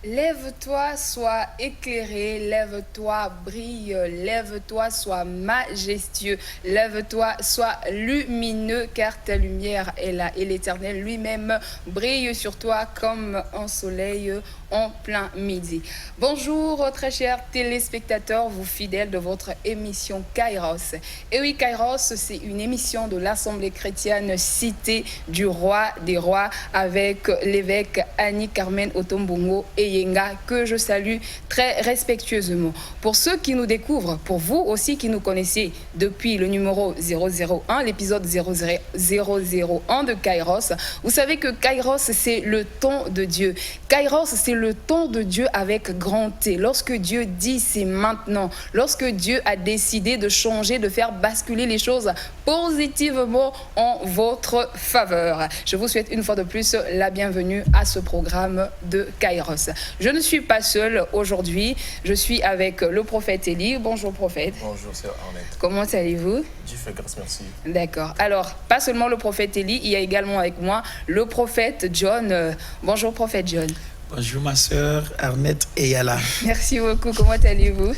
Lève-toi, sois éclairé, lève-toi, brille, lève-toi, sois majestueux, lève-toi, sois lumineux, car ta lumière est là et l'Éternel lui-même brille sur toi comme un soleil en plein midi. Bonjour, très chers téléspectateurs, vous fidèles de votre émission Kairos. Et oui, Kairos, c'est une émission de l'Assemblée chrétienne Cité du Roi des Rois avec l'évêque Annie Carmen Otombongo et Yenga, que je salue très respectueusement. Pour ceux qui nous découvrent, pour vous aussi qui nous connaissez depuis le numéro 001, l'épisode 001 de Kairos, vous savez que Kairos, c'est le temps de Dieu. Kairos, c'est le temps de Dieu avec grand T. Lorsque Dieu dit c'est maintenant, lorsque Dieu a décidé de changer, de faire basculer les choses positivement en votre faveur. Je vous souhaite une fois de plus la bienvenue à ce programme de Kairos. Je ne suis pas seule aujourd'hui, je suis avec le prophète Élie. Bonjour prophète. Bonjour, c'est Arnett. Comment allez-vous? Dieu fait grâce, merci. D'accord. Alors, pas seulement le prophète Élie, il y a également avec moi le prophète John. Bonjour prophète John. Bonjour ma sœur Arnett et Yala. Merci beaucoup, comment allez-vous?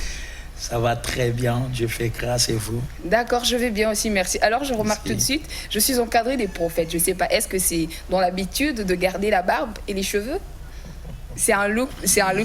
Ça va très bien, Dieu fait grâce et vous? D'accord, je vais bien aussi, merci. Alors, je remarque tout de suite, je suis encadré des prophètes. Je ne sais pas, est-ce que c'est dans l'habitude de garder la barbe et les cheveux? C'est un look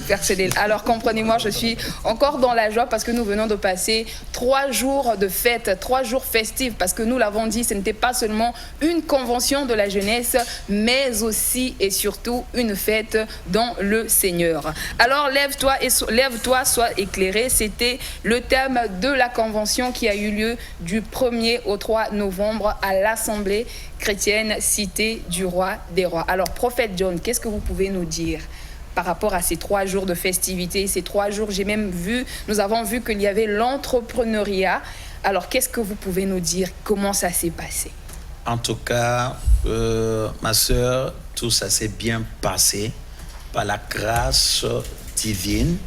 personnel. Alors comprenez-moi, je suis encore dans la joie parce que nous venons de passer 3 jours de fête, 3 jours festifs, parce que nous l'avons dit, ce n'était pas seulement une convention de la jeunesse, mais aussi et surtout une fête dans le Seigneur. Alors lève-toi, sois éclairé. C'était le thème de la convention qui a eu lieu du 1er au 3 novembre à l'Assemblée chrétienne Cité du Roi des Rois. Alors prophète John, qu'est-ce que vous pouvez nous dire par rapport à ces 3 jours de festivités, ces 3 jours, nous avons vu qu'il y avait l'entrepreneuriat. Alors, qu'est-ce que vous pouvez nous dire? Comment ça s'est passé? En tout cas, ma sœur, tout ça s'est bien passé par la grâce divine.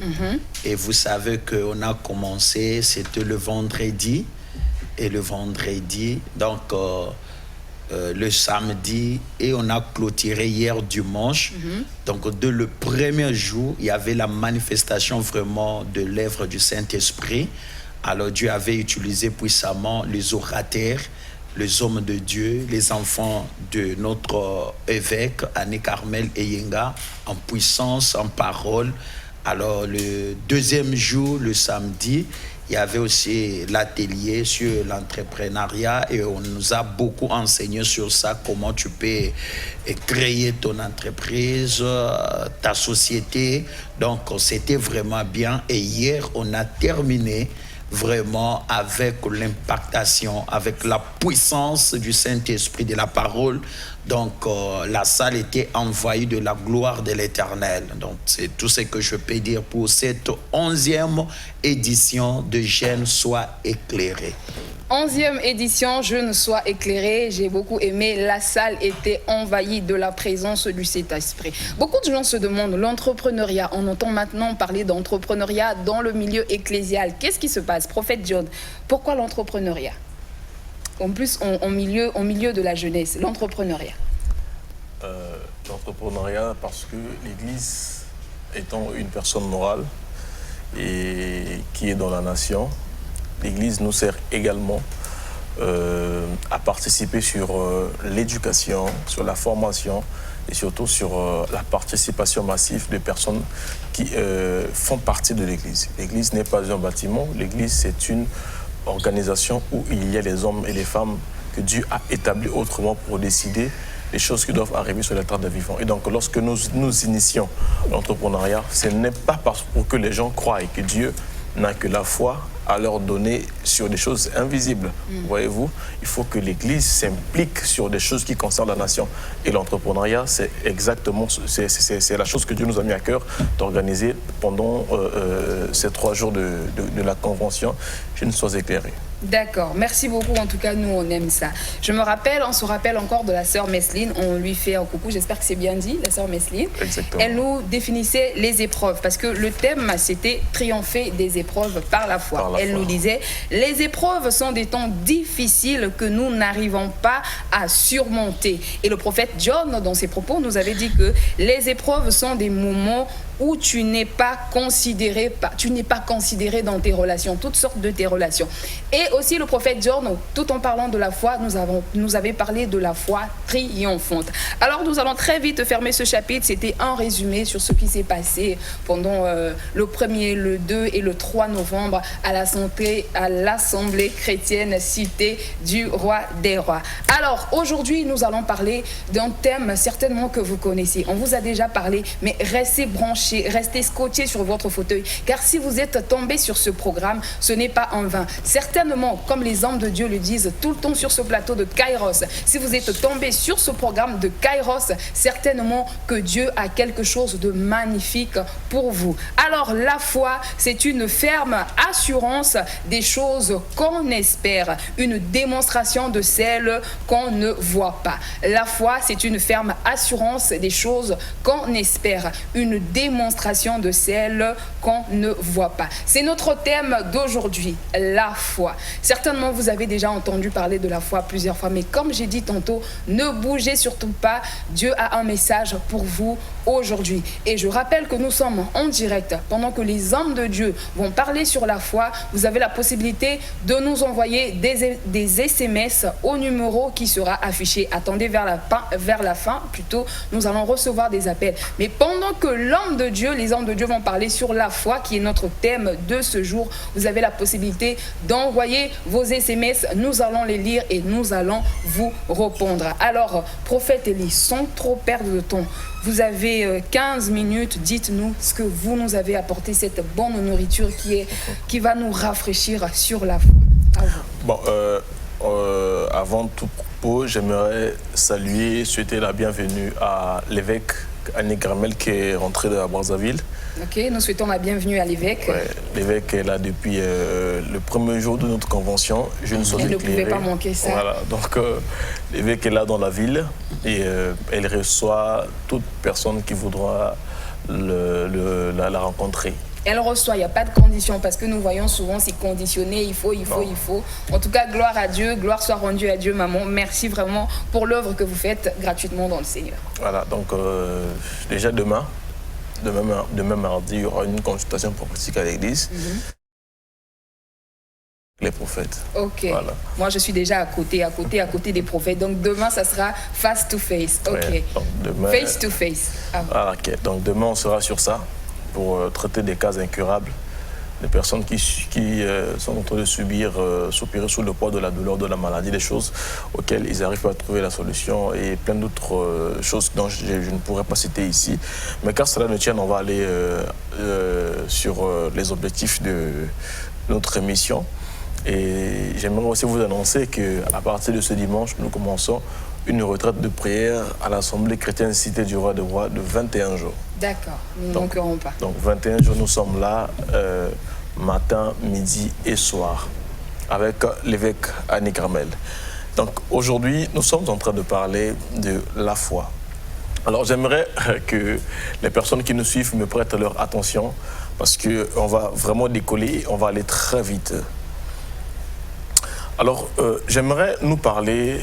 Et vous savez qu'on a commencé, c'était le vendredi. Et le vendredi, donc le samedi, et on a clôturé hier dimanche. Donc dès le premier jour, il y avait la manifestation vraiment de l'œuvre du Saint-Esprit. Alors Dieu avait utilisé puissamment les orateurs, les hommes de Dieu, les enfants de notre évêque Annie Carmel et Yenga, en puissance, en parole. Alors le deuxième jour, le samedi, il y avait aussi l'atelier sur l'entrepreneuriat et on nous a beaucoup enseigné sur ça, comment tu peux créer ton entreprise, ta société. Donc c'était vraiment bien et hier on a terminé vraiment avec l'impactation, avec la puissance du Saint-Esprit, de la parole. Donc, la salle était envahie de la gloire de l'Éternel. Donc, c'est tout ce que je peux dire pour cette 11e édition de Jeunes soient éclairés. 11e édition, Jeunes soient éclairés. J'ai beaucoup aimé. La salle était envahie de la présence du Saint-Esprit. Beaucoup de gens se demandent, l'entrepreneuriat, on entend maintenant parler d'entrepreneuriat dans le milieu ecclésial. Qu'est-ce qui se passe? Prophète John, pourquoi l'entrepreneuriat? En plus, au milieu de la jeunesse, l'entrepreneuriat. L'entrepreneuriat, parce que l'Église, étant une personne morale et qui est dans la nation, l'Église nous sert également à participer sur l'éducation, sur la formation et surtout sur la participation massive des personnes qui font partie de l'Église. L'Église n'est pas un bâtiment, l'Église c'est une organisation où il y a les hommes et les femmes que Dieu a établis autrement pour décider les choses qui doivent arriver sur la terre des vivants. Et donc, lorsque nous initions l'entrepreneuriat, ce n'est pas pour que les gens croient et que Dieu n'a que la foi à leur donner sur des choses invisibles. Voyez-vous, il faut que l'Église s'implique sur des choses qui concernent la nation. Et l'entrepreneuriat, c'est exactement, c'est la chose que Dieu nous a mis à cœur d'organiser pendant ces 3 jours de la convention. Je ne sois éclairé. D'accord, merci beaucoup. En tout cas, nous, on aime ça. On se rappelle encore de la sœur Messeline. On lui fait un coucou, j'espère que c'est bien dit, la sœur Messeline. Exactement. Elle nous définissait les épreuves, parce que le thème, c'était triompher des épreuves par la foi. Elle nous disait, les épreuves sont des temps difficiles que nous n'arrivons pas à surmonter. Et le prophète John, dans ses propos, nous avait dit que les épreuves sont des moments où tu n'es pas considéré dans tes relations, toutes sortes de tes relations. Et aussi le prophète John, tout en parlant de la foi, nous avait parlé de la foi triomphante. Alors nous allons très vite fermer ce chapitre. C'était un résumé sur ce qui s'est passé pendant le 1er, le 2 et le 3 novembre à l'Assemblée chrétienne Cité du Roi des Rois. Alors aujourd'hui, nous allons parler d'un thème certainement que vous connaissez. On vous a déjà parlé, mais restez branchés, restez scotchés sur votre fauteuil, car si vous êtes tombé sur ce programme, ce n'est pas en vain. Certainement, comme les hommes de Dieu le disent tout le temps sur ce plateau de Kairos, si vous êtes tombé sur ce programme de Kairos, certainement que Dieu a quelque chose de magnifique pour vous. Alors la foi, c'est une ferme assurance des choses qu'on espère, une démonstration de celles qu'on ne voit pas. La foi, c'est une ferme assurance des choses qu'on espère, une démonstration de celles qu'on ne voit pas. C'est notre thème d'aujourd'hui, la foi. Certainement, vous avez déjà entendu parler de la foi plusieurs fois, mais comme j'ai dit tantôt, ne bougez surtout pas. Dieu a un message pour vous aujourd'hui. Et je rappelle que nous sommes en direct. Pendant que les hommes de Dieu vont parler sur la foi, vous avez la possibilité de nous envoyer des SMS au numéro qui sera affiché. Attendez vers la fin, plutôt, nous allons recevoir des appels. Mais pendant que les hommes de Dieu vont parler sur la foi, qui est notre thème de ce jour, vous avez la possibilité d'envoyer vos SMS. Nous allons les lire et nous allons vous répondre. Alors, prophète Élie, sans trop perdre de temps, vous avez 15 minutes, dites-nous ce que vous nous avez apporté, cette bonne nourriture qui va nous rafraîchir sur la foi. À vous. Bon, avant tout propos, j'aimerais souhaiter la bienvenue à l'évêque Annick Gramel qui est rentré de la Brazzaville. Ok, nous souhaitons la bienvenue à l'évêque. Ouais, l'évêque est là depuis le premier jour de notre convention. Je ne saurais ne pouvait pas manquer ça. Voilà, donc l'évêque est là dans la ville et elle reçoit toute personne qui voudra la rencontrer. Elle reçoit, il n'y a pas de condition, parce que nous voyons souvent c'est conditionné, il faut. En tout cas, gloire à Dieu, gloire soit rendue à Dieu, maman. Merci vraiment pour l'œuvre que vous faites gratuitement dans le Seigneur. Voilà, donc déjà demain mardi, il y aura une consultation prophétique à l'église. Les prophètes. Ok. Voilà. Moi, je suis déjà à côté des prophètes. Donc demain, ça sera face to face. Ok. Ouais, donc demain, face to face. Ah, ok. Donc demain, on sera sur ça pour traiter des cas incurables, des personnes qui sont en train de soupirer sous le poids de la douleur, de la maladie, des choses auxquelles ils n'arrivent pas à trouver la solution et plein d'autres choses dont je ne pourrais pas citer ici. Mais car cela ne tienne, on va aller sur les objectifs de notre émission. Et j'aimerais aussi vous annoncer qu'à partir de ce dimanche, nous commençons une retraite de prière à l'Assemblée chrétienne Cité du Roi des Rois de 21 jours. D'accord, nous ne manquerons pas. Donc 21 jours, nous sommes là, matin, midi et soir, avec l'évêque Annick Gramel. Donc aujourd'hui, nous sommes en train de parler de la foi. Alors j'aimerais que les personnes qui nous suivent me prêtent leur attention, parce qu'on va vraiment décoller, on va aller très vite. Alors j'aimerais nous parler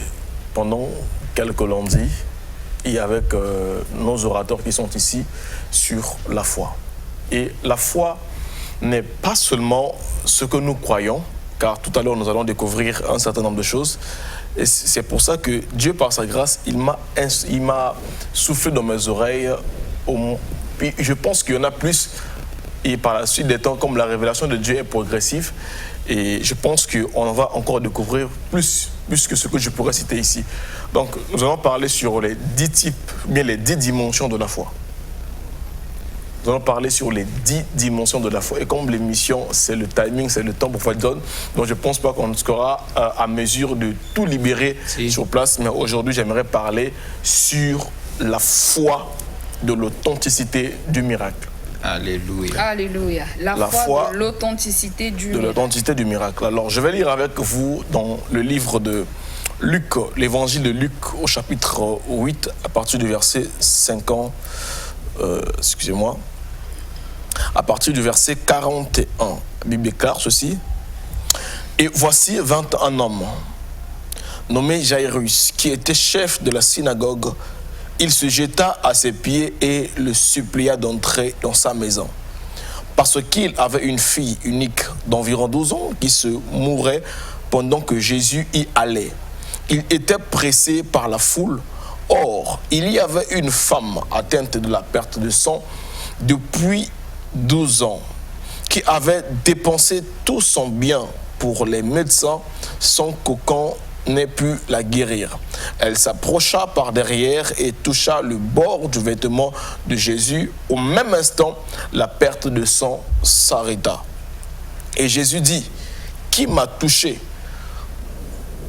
pendant quelques lundis et avec nos orateurs qui sont ici sur la foi. Et la foi n'est pas seulement ce que nous croyons, car tout à l'heure nous allons découvrir un certain nombre de choses. Et c'est pour ça que Dieu, par sa grâce, il m'a soufflé dans mes oreilles. Puis je pense qu'il y en a plus. Et par la suite des temps, comme la révélation de Dieu est progressive, et je pense qu'on va encore découvrir plus que ce que je pourrais citer ici. Donc, nous allons parler sur les 10 types, bien les 10 dimensions de la foi. Nous allons parler sur les 10 dimensions de la foi. Et comme l'émission, c'est le timing, c'est le temps pour faire zone, donc je ne pense pas qu'on sera à mesure de tout libérer sur place. Mais aujourd'hui, j'aimerais parler sur la foi de l'authenticité du miracle. Alléluia. Alléluia. La foi de l'authenticité du miracle. L'authenticité du miracle. Alors, je vais lire avec vous dans le livre de Luc, l'évangile de Luc, au chapitre 8, à partir du verset 50. À partir du verset 41. La Bible déclare ceci. Et voici 21 hommes, nommés Jairus, qui était chef de la synagogue. Il se jeta à ses pieds et le supplia d'entrer dans sa maison. Parce qu'il avait une fille unique d'environ 12 ans qui se mourait pendant que Jésus y allait. Il était pressé par la foule. Or, il y avait une femme atteinte de la perte de sang depuis 12 ans, qui avait dépensé tout son bien pour les médecins sans qu'aucun n'ait pu la guérir. Elle s'approcha par derrière et toucha le bord du vêtement de Jésus. Au même instant, la perte de sang s'arrêta. Et Jésus dit, « Qui m'a touché ?»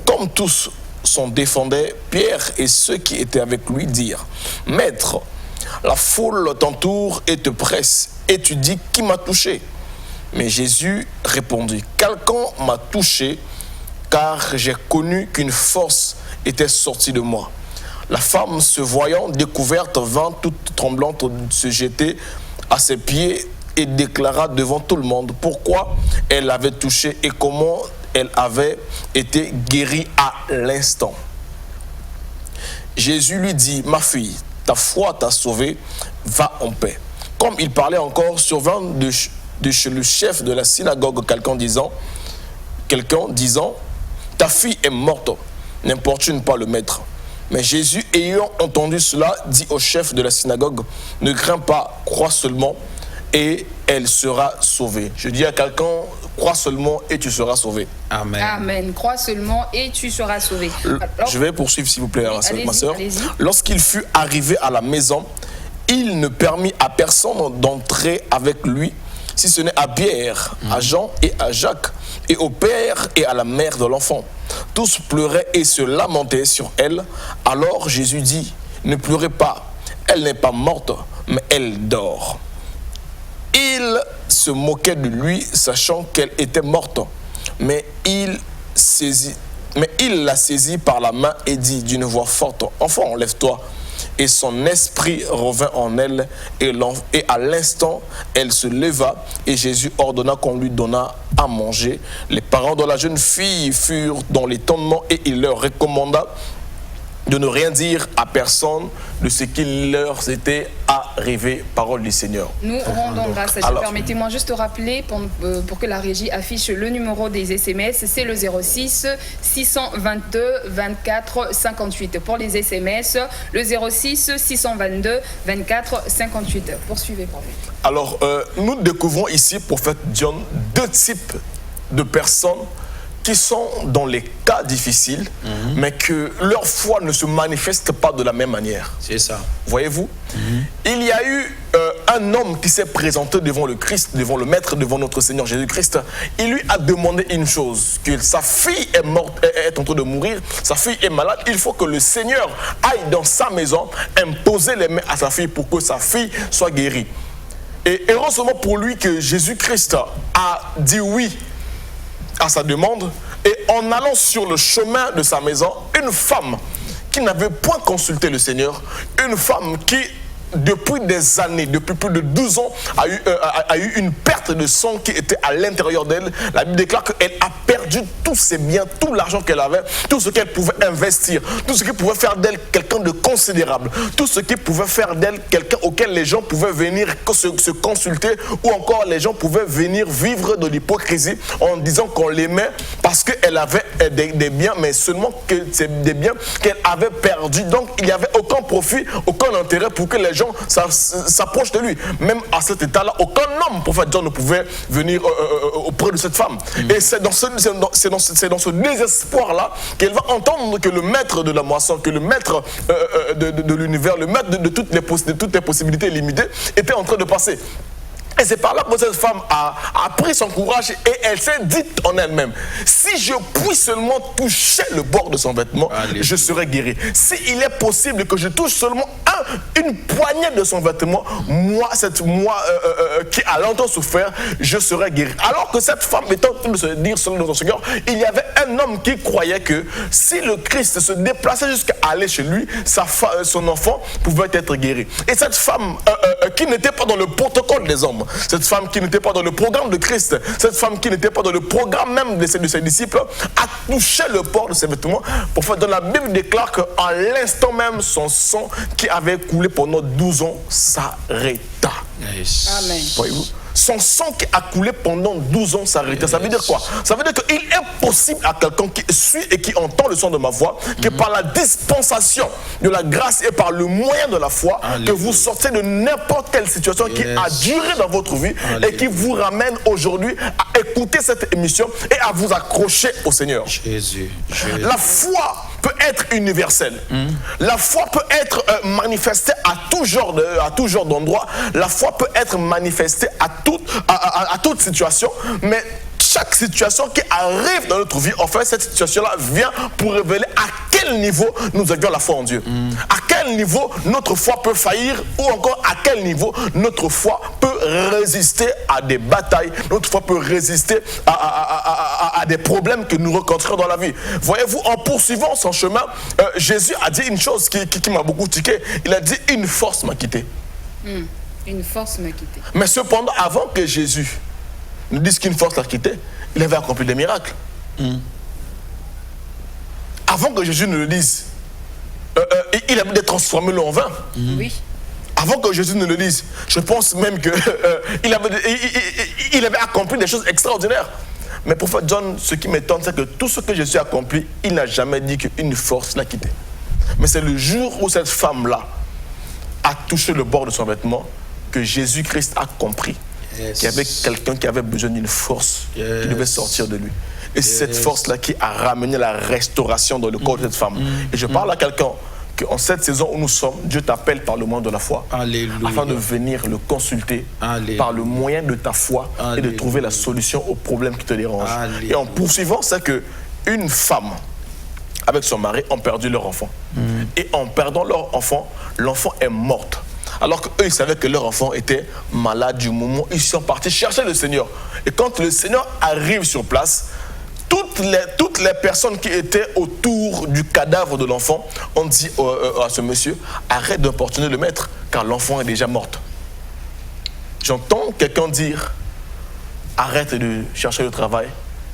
Comme tous s'en défendaient, Pierre et ceux qui étaient avec lui dirent, « Maître, la foule t'entoure et te presse, et tu dis, qui m'a touché ?» Mais Jésus répondit, « Quelqu'un m'a touché, car j'ai connu qu'une force était sortie de moi. » La femme, se voyant découverte, vint toute tremblante se jeter à ses pieds et déclara devant tout le monde pourquoi elle l'avait touché et comment elle avait été guérie à l'instant. Jésus lui dit, « Ma fille, ta foi t'a sauvée, va en paix. » Comme il parlait encore, survint de chez le chef de la synagogue quelqu'un disant, « Ta fille est morte, n'importune pas le maître. » Mais Jésus, ayant entendu cela, dit au chef de la synagogue, « Ne crains pas, crois seulement et elle sera sauvée. » Je dis à quelqu'un, crois seulement et tu seras sauvé. Amen. Amen. Crois seulement et tu seras sauvé. Alors, je vais poursuivre s'il vous plaît, oui, ma soeur. allez-y. Lorsqu'il fut arrivé à la maison, il ne permit à personne d'entrer avec lui, si ce n'est à Pierre, à Jean et à Jacques, et au père et à la mère de l'enfant. Tous pleuraient et se lamentaient sur elle. Alors Jésus dit, « Ne pleurez pas, elle n'est pas morte, mais elle dort. » Il se moquait de lui, sachant qu'elle était morte. Mais il la saisit par la main et dit d'une voix forte, « Enfant, lève-toi. » Et son esprit revint en elle, et à l'instant, elle se leva, et Jésus ordonna qu'on lui donnât à manger. Les parents de la jeune fille furent dans l'étonnement, et il leur recommanda de ne rien dire à personne de ce qui leur était arrivé. Parole du Seigneur. Nous rendons grâce à Dieu. Alors, permettez-moi juste de rappeler, pour que la régie affiche le numéro des SMS, c'est le 06 622 24 58. Pour les SMS, le 06 622 24 58. Poursuivez, prophète. Alors, nous découvrons ici, prophète John, deux types de personnes qui sont dans les cas difficiles, mais que leur foi ne se manifeste pas de la même manière. C'est ça. Voyez-vous, il y a eu un homme qui s'est présenté devant le Christ, devant le Maître, devant notre Seigneur Jésus-Christ. Il lui a demandé une chose, que sa fille est morte, est en train de mourir, sa fille est malade. Il faut que le Seigneur aille dans sa maison, imposer les mains à sa fille pour que sa fille soit guérie. Et heureusement pour lui que Jésus-Christ a dit oui à sa demande, et en allant sur le chemin de sa maison, une femme qui n'avait point consulté le Seigneur, une femme qui depuis des années, depuis plus de 12 ans, a eu une perte de sang qui était à l'intérieur d'elle. La Bible déclare qu'elle a perdu tous ses biens, tout l'argent qu'elle avait, tout ce qu'elle pouvait investir, tout ce qui pouvait faire d'elle quelqu'un de considérable, tout ce qui pouvait faire d'elle quelqu'un auquel les gens pouvaient venir se consulter, ou encore les gens pouvaient venir vivre de l'hypocrisie en disant qu'on l'aimait parce qu'elle avait des biens, mais seulement que c'est des biens qu'elle avait perdus. Donc il n'y avait aucun profit, aucun intérêt pour que les gens s'approchent de lui. Même à cet état-là, aucun homme, prophète John, ne pouvait venir auprès de cette femme. Et c'est dans ce désespoir-là qu'elle va entendre que le maître de la moisson, que le maître de l'univers, le maître de toutes les possibilités limitées, était en train de passer. Et c'est par là que cette femme a pris son courage et elle s'est dit en elle-même, si je puis seulement toucher le bord de son vêtement, Alléluia. je serai guéri. S'il est possible que je touche seulement une poignée de son vêtement, moi qui a longtemps souffert, je serai guéri. Alors que cette femme étant en train de se dire selon son Seigneur, il y avait un homme qui croyait que si le Christ se déplaçait jusqu'à aller chez lui, son enfant pouvait être guéri. Et cette femme qui n'était pas dans le protocole des hommes, cette femme qui n'était pas dans le programme de Christ, cette femme qui n'était pas dans le programme même de ses disciples, a touché le port de ses vêtements. Pour faire, dans la Bible déclare qu'en l'instant même, son sang qui avait coulé pendant 12 ans s'arrêta. Yes. Amen. Voyez-vous? Son sang qui a coulé pendant 12 ans s'arrêta. Ça veut dire quoi? Ça veut dire qu'il est possible à quelqu'un qui suit et qui entend le son de ma voix, que par la dispensation de la grâce et par le moyen de la foi, que vous sortez de n'importe quelle situation qui a duré dans votre vie et qui vous ramène aujourd'hui à écouter cette émission et à vous accrocher au Seigneur. Jésus. La foi peut être universelle. La foi peut être manifestée à tout genre d'endroits. La foi peut être manifestée à toute situation. Mais chaque situation qui arrive dans notre vie, en fait, cette situation-là vient pour révéler à quel niveau nous avions la foi en Dieu. À quel niveau notre foi peut faillir, ou encore à quel niveau notre foi peut résister à des batailles, notre foi peut résister à des problèmes que nous rencontrons dans la vie. Voyez-vous, en poursuivant son chemin, Jésus a dit une chose qui m'a beaucoup tiqué. Il a dit, une force m'a quitté. Une force m'a quitté. Mais cependant, avant que Jésus ne dise qu'une force l'a quitté, il avait accompli des miracles. Avant que Jésus ne le dise, il avait transformé l'eau en vin. Oui. Avant que Jésus ne le dise, je pense même qu'il avait accompli des choses extraordinaires. Mais prophète John, ce qui m'étonne, c'est que tout ce que Jésus a accompli, il n'a jamais dit qu'une force l'a quitté. Mais c'est le jour où cette femme-là a touché le bord de son vêtement que Jésus-Christ a compris qu'il y avait quelqu'un qui avait besoin d'une force qui devait sortir de lui. Et c'est cette force-là qui a ramené la restauration dans le corps de cette femme. Et je parle à quelqu'un qu'en cette saison où nous sommes, Dieu t'appelle par le moyen de la foi. Alléluia. Afin de venir le consulter par le moyen de ta foi et de trouver la solution aux problèmes qui te dérangent. Et en poursuivant, c'est qu'une femme avec son mari ont perdu leur enfant. Et en perdant leur enfant, l'enfant est morte. Alors qu'eux, ils savaient que leur enfant était malade du moment. Ils sont partis chercher le Seigneur. Et quand le Seigneur arrive sur place, toutes les personnes qui étaient autour du cadavre de l'enfant ont dit à ce monsieur, arrête d'importuner le maître, car l'enfant est déjà mort. J'entends quelqu'un dire, arrête de chercher le travail,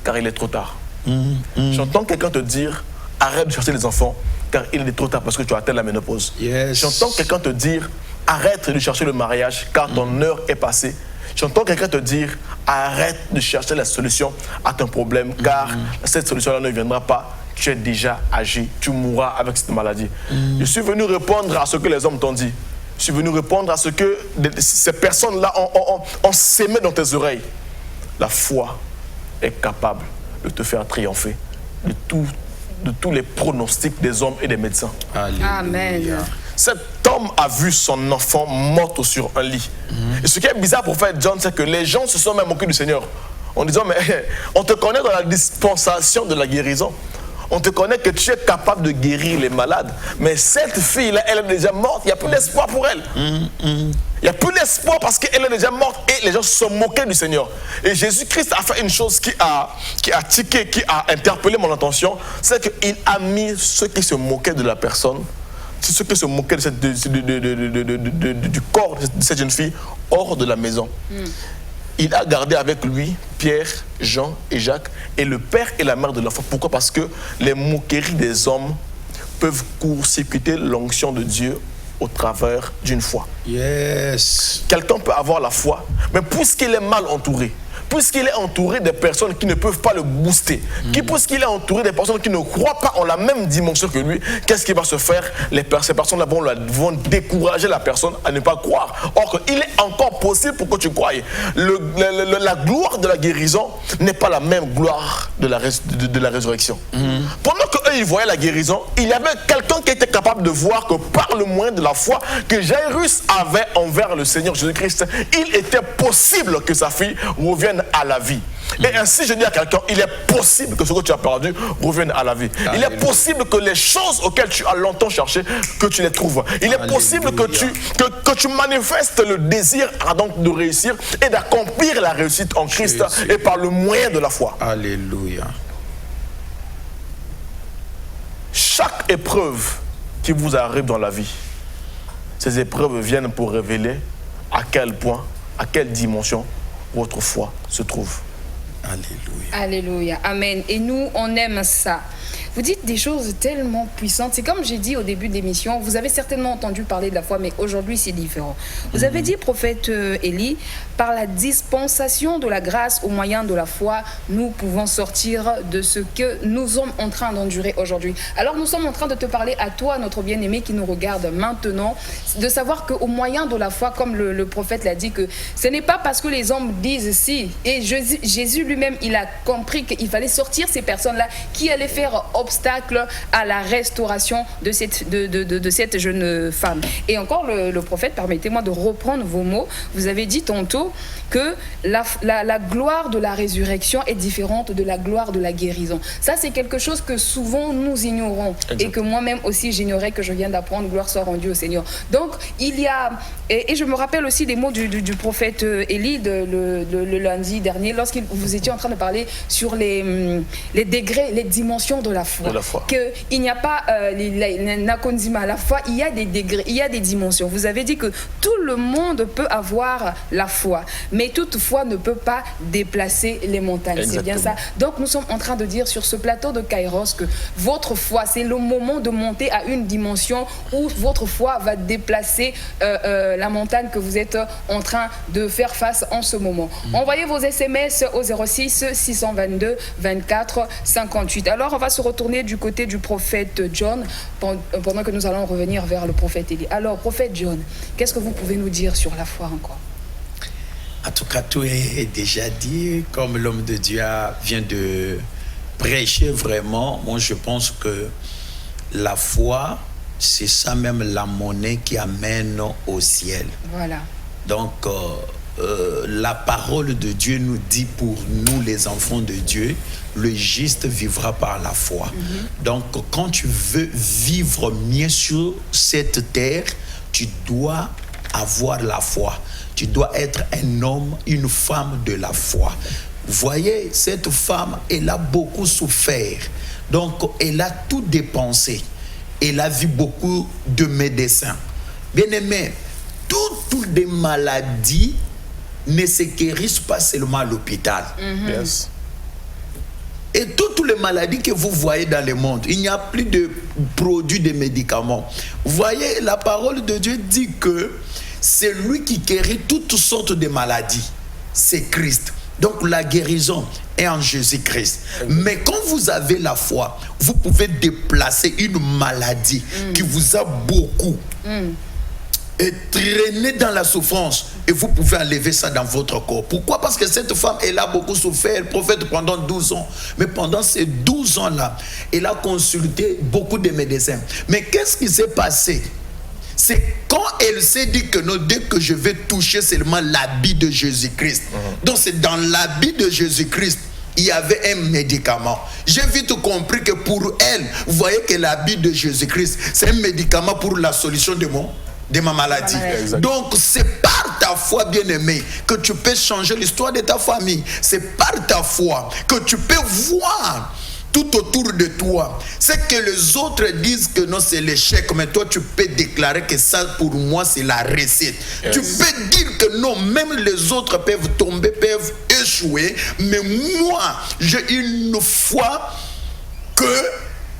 car il est trop tard. J'entends quelqu'un te dire, arrête de chercher les enfants, car il est trop tard parce que tu as atteint la ménopause. J'entends quelqu'un te dire, arrête de chercher le mariage, car ton heure est passée. J'entends quelqu'un te dire, arrête de chercher la solution à ton problème, car cette solution-là ne viendra pas. Tu es déjà âgé, tu mourras avec cette maladie. Je suis venu répondre à ce que les hommes t'ont dit. Je suis venu répondre à ce que ces personnes-là ont sémé dans tes oreilles. La foi est capable de te faire triompher de tous les pronostics des hommes et des médecins. Alléluia. Amen. Cet homme a vu son enfant mort sur un lit. Et ce qui est bizarre pour faire John, c'est que les gens se sont même moqués du Seigneur en disant, mais on te connaît dans la dispensation de la guérison. On te connaît que tu es capable de guérir les malades. Mais cette fille-là, elle est déjà morte. Il n'y a plus d'espoir pour elle. Il n'y a plus d'espoir parce qu'elle est déjà morte et les gens se sont moqués du Seigneur. Et Jésus-Christ a fait une chose qui a tiqué, qui a interpellé mon attention. C'est qu'il a mis ceux qui se moquaient de la personne, ceux qui se moquaient du corps de cette jeune fille hors de la maison. Il a gardé avec lui Pierre, Jean et Jacques et le père et la mère de l'enfant. Pourquoi? Parce que les moqueries des hommes peuvent court-circuiter l'onction de Dieu au travers d'une foi. Quelqu'un peut avoir la foi, mais puisqu'il est mal entouré, puisqu'il est entouré des personnes qui ne peuvent pas le booster, puisqu'il est entouré des personnes qui ne croient pas en la même dimension que lui, qu'est-ce qui va se faire? Ces personnes-là vont décourager la personne à ne pas croire. Or, il est encore possible pour que tu croies. La gloire de la guérison n'est pas la même gloire de la résurrection. Pendant qu'eux, ils voyaient la guérison, il y avait quelqu'un qui était capable de voir que par le moyen de la foi que Jairus avait envers le Seigneur Jésus-Christ, il était possible que sa fille revienne à la vie. Et ainsi, je dis à quelqu'un, il est possible que ce que tu as perdu revienne à la vie. Il est possible que les choses auxquelles tu as longtemps cherché, que tu les trouves. Il est possible que tu manifestes le désir ardent de réussir et d'accomplir la réussite en Christ et par le moyen de la foi. Alléluia. Chaque épreuve qui vous arrive dans la vie, ces épreuves viennent pour révéler à quel point, à quelle dimension votre foi se trouve. Alléluia. Alléluia. Amen. Et nous, on aime ça. Vous dites des choses tellement puissantes. C'est comme j'ai dit au début de l'émission, vous avez certainement entendu parler de la foi, mais aujourd'hui c'est différent. Vous avez dit, prophète Élie, par la dispensation de la grâce au moyen de la foi, nous pouvons sortir de ce que nous sommes en train d'endurer aujourd'hui. Alors nous sommes en train de te parler à toi, notre bien-aimé qui nous regarde maintenant, de savoir qu'au moyen de la foi, comme le prophète l'a dit, que ce n'est pas parce que les hommes disent si, et Jésus lui-même, il a compris qu'il fallait sortir ces personnes-là qui allaient faire obstacle à la restauration de cette jeune femme. Et encore le prophète, permettez-moi de reprendre vos mots, vous avez dit tantôt que la gloire de la résurrection est différente de la gloire de la guérison. Ça, c'est quelque chose que souvent nous ignorons. Exactement. Et que moi-même aussi j'ignorais, que je viens d'apprendre. Gloire soit rendue au Seigneur. Donc, il y a... Et je me rappelle aussi des mots du prophète Élie le lundi dernier, lorsque vous étiez en train de parler sur les degrés, les dimensions de la foi. Qu'il n'y a pas Nakonzima, la foi, il y a des degrés, il y a des dimensions. Vous avez dit que tout le monde peut avoir la foi, mais toutefois ne peut pas déplacer les montagnes. C'est bien ça. Donc nous sommes en train de dire sur ce plateau de Kairos que votre foi, c'est le moment de monter à une dimension où votre foi va déplacer la montagne que vous êtes en train de faire face en ce moment. Envoyez vos SMS au 06 622 24 58. Alors on va se retourner du côté du prophète John pendant que nous allons revenir vers le prophète Élie. Alors prophète John, qu'est-ce que vous pouvez nous dire sur la foi encore? En tout cas, tout est déjà dit, comme l'homme de Dieu vient de prêcher vraiment. Moi, je pense que la foi, c'est ça même la monnaie qui amène au ciel. Voilà. Donc, la parole de Dieu nous dit pour nous, les enfants de Dieu, le juste vivra par la foi. Donc, quand tu veux vivre mieux sur cette terre, tu dois avoir la foi. Tu dois être un homme, une femme de la foi. Vous voyez, cette femme, elle a beaucoup souffert. Donc, elle a tout dépensé. Elle a vu beaucoup de médecins. Bien-aimé, toutes les maladies ne se guérissent pas seulement à l'hôpital. Yes. Et toutes les maladies que vous voyez dans le monde, il n'y a plus de produits, de médicaments. Vous voyez, la parole de Dieu dit que c'est lui qui guérit toutes sortes de maladies. C'est Christ. Donc la guérison est en Jésus-Christ. Mais quand vous avez la foi, vous pouvez déplacer une maladie qui vous a beaucoup et traîner dans la souffrance, et vous pouvez enlever ça dans votre corps. Pourquoi? Parce que cette femme, elle a beaucoup souffert, elle prophète pendant 12 ans. Mais pendant ces 12 ans-là, elle a consulté beaucoup de médecins. Mais qu'est-ce qui s'est passé? C'est quand elle s'est dit que non, dès que je vais toucher seulement l'habit de Jésus-Christ. Donc c'est dans l'habit de Jésus-Christ, il y avait un médicament. J'ai vite compris que pour elle, vous voyez que l'habit de Jésus-Christ, c'est un médicament pour la solution de ma maladie. Donc c'est par ta foi, bien-aimé, que tu peux changer l'histoire de ta famille. C'est par ta foi que tu peux voir tout autour de toi. C'est que les autres disent que non, c'est l'échec, mais toi tu peux déclarer que ça pour moi c'est la réussite. Tu peux dire que non, même les autres peuvent tomber, peuvent échouer, mais moi j'ai une foi que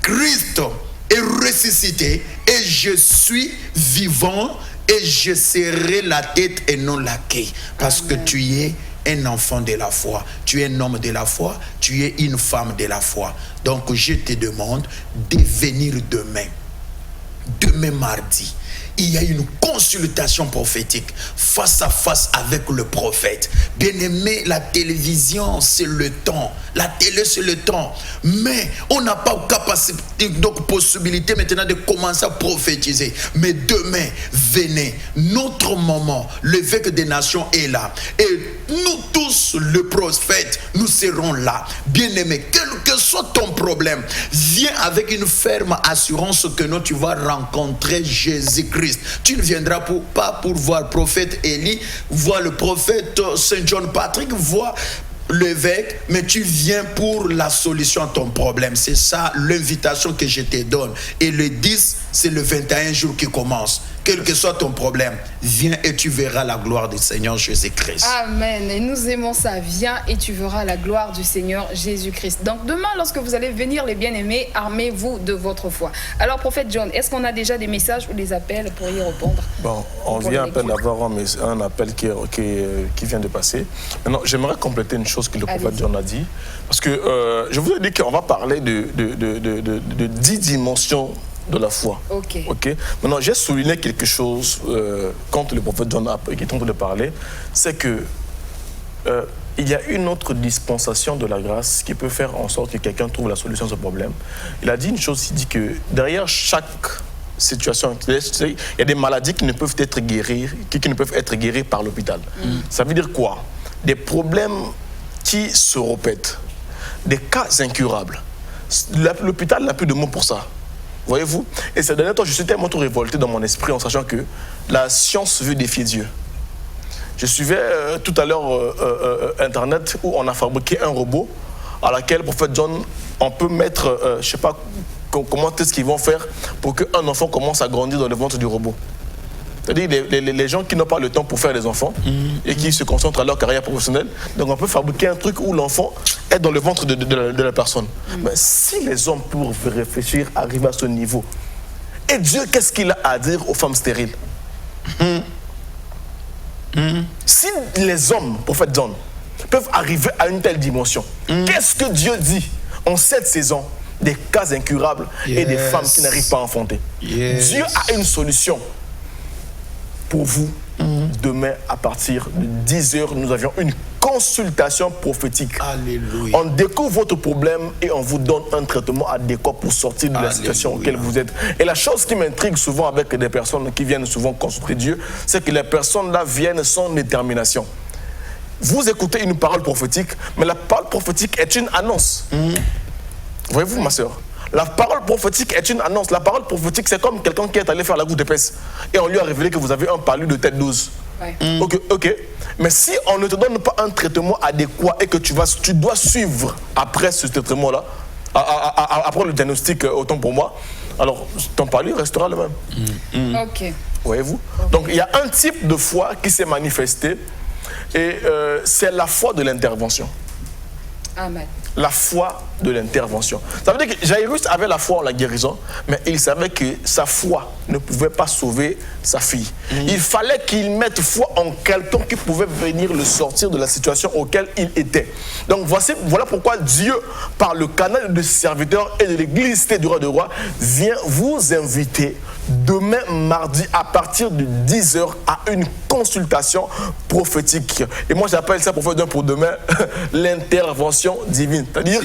Christ est ressuscité et je suis vivant et je serai la tête et non la queue, parce que tu es un enfant de la foi, tu es un homme de la foi, tu es une femme de la foi. Donc je te demande de venir demain mardi. Il y a une consultation prophétique face à face avec le prophète. Bien-aimé, la télévision, c'est le temps. La télé, c'est le temps. Mais on n'a pas capacité, donc possibilité maintenant de commencer à prophétiser. Mais demain, venez. Notre moment, l'évêque des nations est là. Et nous tous, le prophète, nous serons là. Bien-aimé, quel que soit ton problème, viens avec une ferme assurance que tu vas rencontrer Jésus-Christ. Tu ne viendras pas pour voir le prophète Élie, voir le prophète Saint John Patrick, voir l'évêque, mais tu viens pour la solution à ton problème. C'est ça l'invitation que je te donne. Et le 10, c'est le 21 jour qui commence. Quel que soit ton problème, viens et tu verras la gloire du Seigneur Jésus-Christ. Amen. Et nous aimons ça. Viens et tu verras la gloire du Seigneur Jésus-Christ. Donc demain, lorsque vous allez venir, les bien-aimés, armez-vous de votre foi. Alors, prophète John, est-ce qu'on a déjà des messages ou des appels pour y répondre? Bon, on vient à peine d'avoir un appel qui vient de passer. Maintenant, j'aimerais compléter une chose que le prophète John a dit. Parce que je vous ai dit qu'on va parler de 10 dimensions de la foi. Ok. Maintenant, j'ai souligné quelque chose quand le prophète John est en train de parler, c'est que il y a une autre dispensation de la grâce qui peut faire en sorte que quelqu'un trouve la solution à ce problème. Il a dit une chose, il dit que derrière chaque situation, il y a des maladies qui ne peuvent être guéries, qui ne peuvent être guéries par l'hôpital. Ça veut dire quoi? Des problèmes qui se répètent, des cas incurables. L'hôpital n'a plus de mots pour ça. Voyez-vous? Et ces derniers temps, je suis tellement tout révolté dans mon esprit en sachant que la science veut défier Dieu. Je suivais tout à l'heure Internet où on a fabriqué un robot à laquelle, prophète John, on peut mettre, je ne sais pas comment est-ce qu'ils vont faire pour qu'un enfant commence à grandir dans le ventre du robot. C'est-à-dire les gens qui n'ont pas le temps pour faire des enfants et qui se concentrent à leur carrière professionnelle. Donc on peut fabriquer un truc où l'enfant est dans le ventre de la personne. Mais si les hommes, pour réfléchir, arrivent à ce niveau, et Dieu, qu'est-ce qu'il a à dire aux femmes stériles? Si les hommes, prophète John, peuvent arriver à une telle dimension, qu'est-ce que Dieu dit en cette saison des cas incurables et des femmes qui n'arrivent pas à enfanter? Dieu a une solution. Pour vous, demain à partir de 10h, nous avions une consultation prophétique. Alléluia. On découvre votre problème et on vous donne un traitement adéquat pour sortir de la situation dans laquelle vous êtes. Et la chose qui m'intrigue souvent avec des personnes qui viennent souvent consulter Dieu, c'est que les personnes là viennent sans détermination. Vous écoutez une parole prophétique, mais la parole prophétique est une annonce. Voyez-vous, ma soeur? La parole prophétique est une annonce. La parole prophétique, c'est comme quelqu'un qui est allé faire la goutte d'épaisse et on lui a révélé que vous avez un palu de tête 12. Ok. Mais si on ne te donne pas un traitement adéquat et que tu dois suivre après ce traitement-là, après le diagnostic, autant pour moi, alors ton palu restera le même. Ok. Voyez-vous? Donc il y a un type de foi qui s'est manifesté et c'est la foi de l'intervention. Amen. La foi de l'intervention. Ça veut dire que Jairus avait la foi en la guérison, mais il savait que sa foi ne pouvait pas sauver sa fille. Il fallait qu'il mette foi en quelqu'un qui pouvait venir le sortir de la situation auquel il était. Donc voilà pourquoi Dieu, par le canal de ses serviteurs et de l'église Cité du Roi de Roi, vient vous inviter demain mardi à partir de 10h à une consultation prophétique. Et moi j'appelle ça pour demain l'intervention divine. C'est-à-dire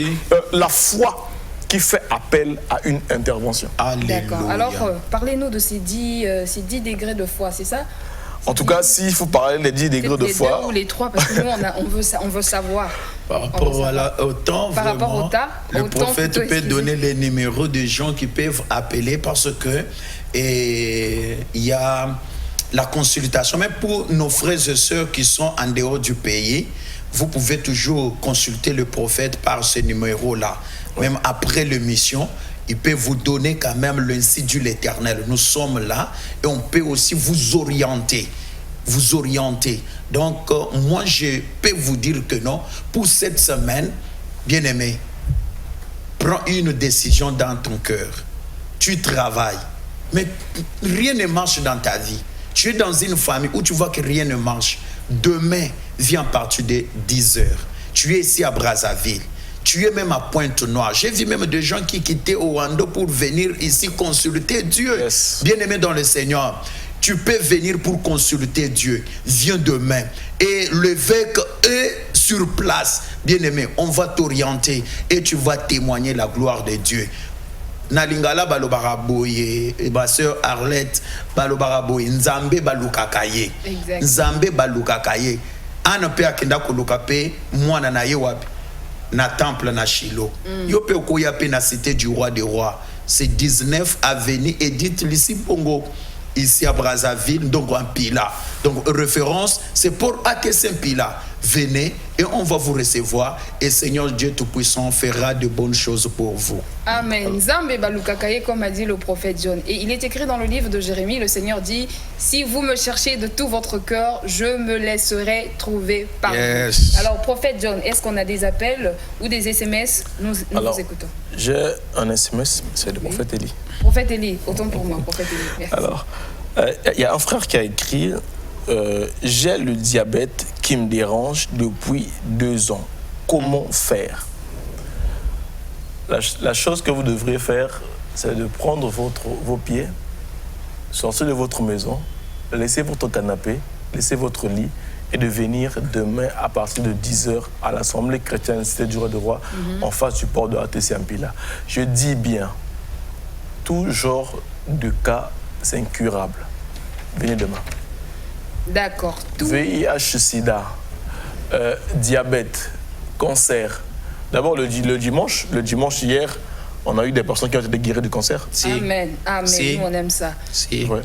la foi qui fait appel à une intervention. D'accord. Alors, parlez-nous de ces 10 degrés de foi, c'est ça? En tout cas, s'il faut parler des 10 degrés de foi... Les 2 ou les 3, parce que nous, on veut savoir. Par rapport au temps, le prophète peut donner les numéros de gens qui peuvent appeler parce que il y a la consultation. Même pour nos frères et sœurs qui sont en dehors du pays, vous pouvez toujours consulter le prophète par ce numéro-là. Même après l'émission, il peut vous donner quand même l'Institut de l'Éternel. Nous sommes là et on peut aussi vous orienter. Donc, moi, je peux vous dire que non. Pour cette semaine, bien-aimé, prends une décision dans ton cœur. Tu travailles, mais rien ne marche dans ta vie. Tu es dans une famille où tu vois que rien ne marche. Demain, viens à partir de 10 heures. Tu es ici à Brazzaville. Tu es même à Pointe-Noire. J'ai vu même des gens qui quittaient Oando pour venir ici consulter Dieu. Yes. Bien-aimé dans le Seigneur, tu peux venir pour consulter Dieu. Viens demain. Et l'évêque est sur place. Bien-aimé, on va t'orienter et tu vas témoigner la gloire de Dieu. Nalingala balobara boye, ma sœur Arlette balobara boye, Nzambe balukakaye. Nzambe balukakaye. Ana pe akenda koluka pe mwana na ye wapi na temple na Shilo. Yo pe okoya pe na cité du roi des rois. C'est 19 avenue Edith Lissibongo ici à Brazzaville, donc en Pila. Donc référence, c'est pour Saint-Pila. Venez et on va vous recevoir et Seigneur Dieu Tout-Puissant fera de bonnes choses pour vous. Amen. Nzambe balukakaye, comme a dit le prophète John. Et il est écrit dans le livre de Jérémie, le Seigneur dit, si vous me cherchez de tout votre cœur, je me laisserai trouver par vous. Alors prophète John, est-ce qu'on a des appels ou des SMS? Nous vous écoutons. J'ai un SMS, c'est le prophète Élie. Prophète Élie, autant pour moi, prophète Élie. Merci. Alors, il y a un frère qui a écrit j'ai le diabète qui me dérange depuis 2 ans. Comment faire? La chose que vous devriez faire, c'est de prendre vos pieds, sortir de votre maison, laisser votre canapé, laisser votre lit et de venir demain à partir de 10h à l'Assemblée chrétienne Cité du Roi de Roi en face du port de Saint-Pila. Je dis bien, tout genre de cas, c'est incurable. Venez demain. D'accord. VIH, sida, diabète, cancer. D'abord, le dimanche hier, on a eu des personnes qui ont été guéries du cancer. Amen. Amen. Nous, on aime ça. Ouais.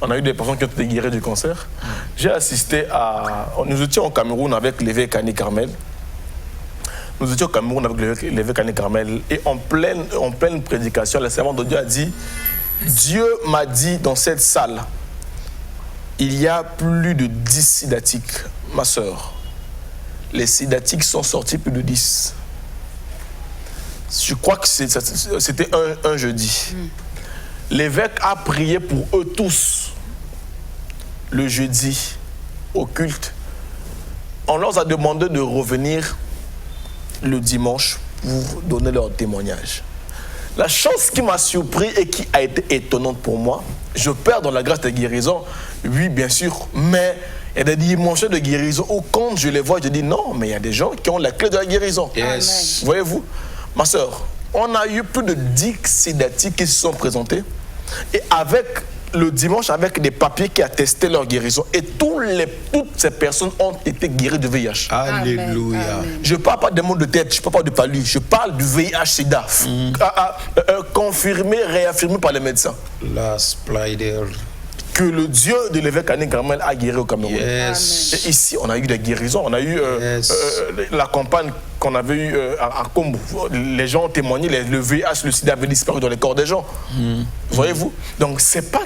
On a eu des personnes qui ont été guéries du cancer. J'ai assisté à... Nous étions au Cameroun avec l'évêque Annie Carmel. Nous étions au Cameroun avec l'évêque Annie Carmel. Et en pleine prédication, le servant de Dieu a dit, Dieu m'a dit dans cette salle, il y a plus de 10 sidatiques, ma sœur. Les sidatiques sont sortis plus de 10. Je crois que c'était un jeudi. L'évêque a prié pour eux tous le jeudi au culte. On leur a demandé de revenir le dimanche pour donner leur témoignage. La chose qui m'a surpris et qui a été étonnante pour moi, je perds dans la grâce de guérison, oui bien sûr, mais il y a des dimensions de guérison où quand je les vois, je dis non, mais il y a des gens qui ont la clé de la guérison. Yes. Voyez-vous, ma soeur, on a eu plus de 10 sédatiques qui se sont présentés et avec le dimanche, avec des papiers qui attestaient leur guérison et toutes ces personnes ont été guéries du VIH. Alléluia. Je ne parle pas des maux de tête, je ne parle pas de palu, je parle du VIH-Sida, confirmé, réaffirmé par les médecins. La Splider. Que le Dieu de l'évêque Annie Carmel a guéri au Cameroun. Yes. Et ici, on a eu des guérisons. On a eu la campagne qu'on avait eue à Kombo. Les gens ont témoigné, le VIH, le sida avait disparu dans les corps des gens. Voyez-vous? Donc, ce n'est pas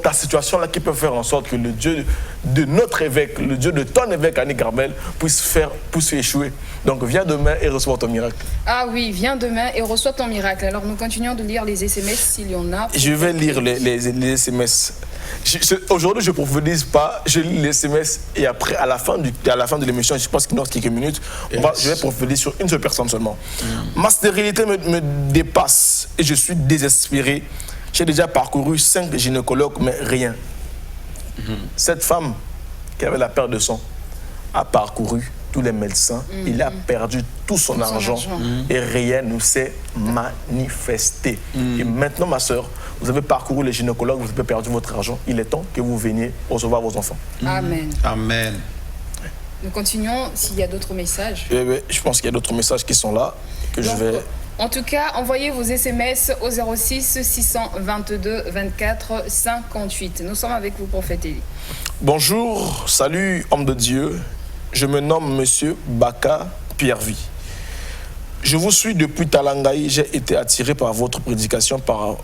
ta situation-là qui peut faire en sorte que le Dieu de notre évêque, le Dieu de ton évêque Annie Carmel puisse échouer. Donc, viens demain et reçois ton miracle. Ah oui, viens demain et reçois ton miracle. Alors, nous continuons de lire les SMS s'il y en a. Je vais lire les SMS. Aujourd'hui, je ne prophétise pas, je lis les SMS et après, à la fin de l'émission, je pense qu'il nous reste quelques minutes, je vais prophétiser sur une seule personne seulement. Ma stérilité me dépasse et je suis désespéré. J'ai déjà parcouru 5 gynécologues, mais rien. Cette femme qui avait la perte de sang a parcouru tous les médecins. Il a perdu tout son argent et rien ne s'est manifesté. Et maintenant, ma soeur, vous avez parcouru les gynécologues, vous avez perdu votre argent. Il est temps que vous veniez recevoir vos enfants. Amen. Amen. Nous continuons s'il y a d'autres messages. Je pense qu'il y a d'autres messages qui sont là que je vais... En tout cas, envoyez vos SMS au 06 622 24 58. Nous sommes avec vous, prophète Élie. Bonjour, salut, homme de Dieu. Je me nomme Monsieur Baka Pierre-Vie. Je vous suis depuis Talangaï. J'ai été attiré par votre prédication, par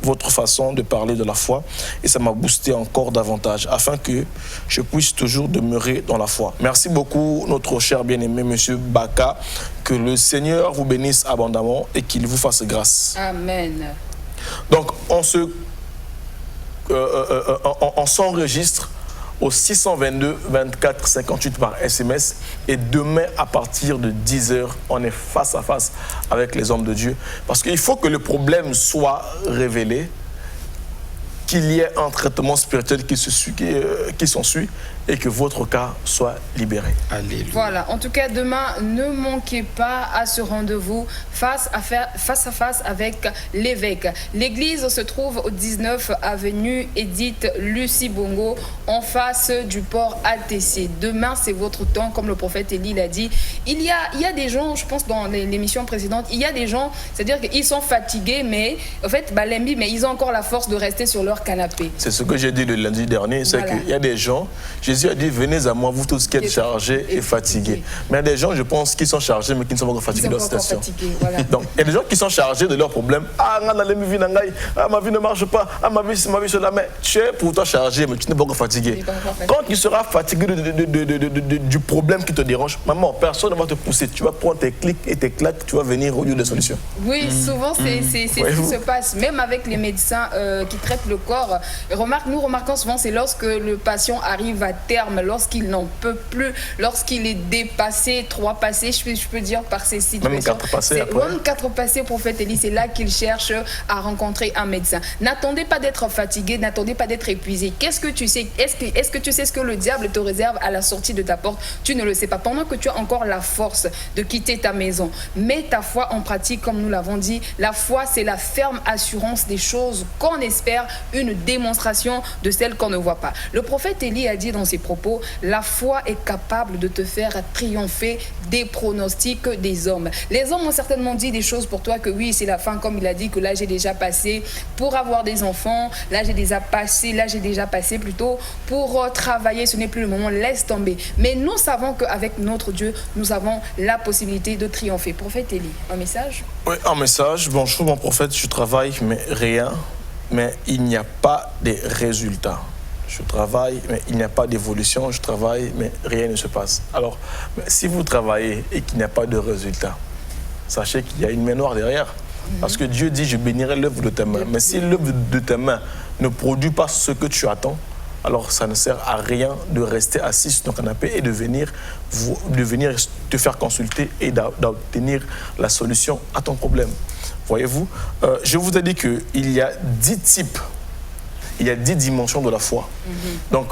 votre façon de parler de la foi et ça m'a boosté encore davantage afin que je puisse toujours demeurer dans la foi. Merci beaucoup, notre cher bien-aimé Monsieur Baka. Que le Seigneur vous bénisse abondamment et qu'il vous fasse grâce. Amen. Donc, on s'enregistre au 622 24 58 par SMS. Et demain, à partir de 10h, on est face à face avec les hommes de Dieu. Parce qu'il faut que le problème soit révélé, qu'il y ait un traitement spirituel qui s'ensuit et que votre cas soit libéré. Alléluia. Voilà, en tout cas, demain, ne manquez pas à ce rendez-vous face à face avec l'évêque. L'église se trouve au 19 avenue Edith Lucie Bongo, en face du port ATC. Demain, c'est votre temps, comme le prophète Élie l'a dit. Il y a des gens, je pense dans l'émission précédente, il y a des gens, c'est-à-dire qu'ils sont fatigués, mais en fait, mais ils ont encore la force de rester sur leur canapé. C'est ce que j'ai dit le lundi dernier, c'est Voilà. qu'il y a des gens, Jésus a dit, venez à moi, vous tous qui êtes chargés et fatigués. Mais il y a des gens, je pense, qui sont chargés, mais qui ne sont pas encore fatigués de leur situation. Voilà. Donc, il y a des gens qui sont chargés de leurs problèmes. Ah, ma vie ne marche pas. Ah, ma vie sur la main. Tu es pour toi chargé, mais tu n'es pas encore fatigué. Quand tu seras fatigué du problème qui te dérange, maman, personne ne va te pousser. Tu vas prendre tes clics et tes claques, tu vas venir au lieu des solutions. Oui, souvent, c'est ce qui se passe. Même avec les médecins qui traitent le corps, nous remarquons souvent, c'est lorsque le patient arrive à terme, lorsqu'il n'en peut plus, lorsqu'il est dépassé, 3 passés, je peux dire, par ces situations. Même 4 passés après. Même 4 passés, prophète Élie, c'est là qu'il cherche à rencontrer un médecin. N'attendez pas d'être fatigué, n'attendez pas d'être épuisé. Qu'est-ce que tu sais? Est-ce que tu sais ce que le diable te réserve à la sortie de ta porte? Tu ne le sais pas. Pendant que tu as encore la force de quitter ta maison, mets ta foi en pratique, comme nous l'avons dit. La foi, c'est la ferme assurance des choses qu'on espère, une démonstration de celles qu'on ne voit pas. Le prophète Élie a dit dans ses propos, la foi est capable de te faire triompher des pronostics des hommes. Les hommes ont certainement dit des choses pour toi que oui, c'est la fin, comme il a dit que là j'ai déjà passé pour avoir des enfants, là j'ai déjà passé plutôt pour travailler, ce n'est plus le moment, laisse tomber. Mais nous savons qu'avec notre Dieu, nous avons la possibilité de triompher. Prophète Élie, un message? Oui, un message. Bonjour mon prophète, je travaille, mais rien. Mais il n'y a pas de résultats. Je travaille, mais il n'y a pas d'évolution. Je travaille, mais rien ne se passe. Alors, si vous travaillez et qu'il n'y a pas de résultat, sachez qu'il y a une main noire derrière. Parce que Dieu dit, je bénirai l'œuvre de tes mains. Mais si l'œuvre de tes mains ne produit pas ce que tu attends, alors ça ne sert à rien de rester assis sur ton canapé et de venir te faire consulter et d'obtenir la solution à ton problème. Voyez-vous, je vous ai dit qu'il y a 10 types, il y a 10 dimensions de la foi. Donc,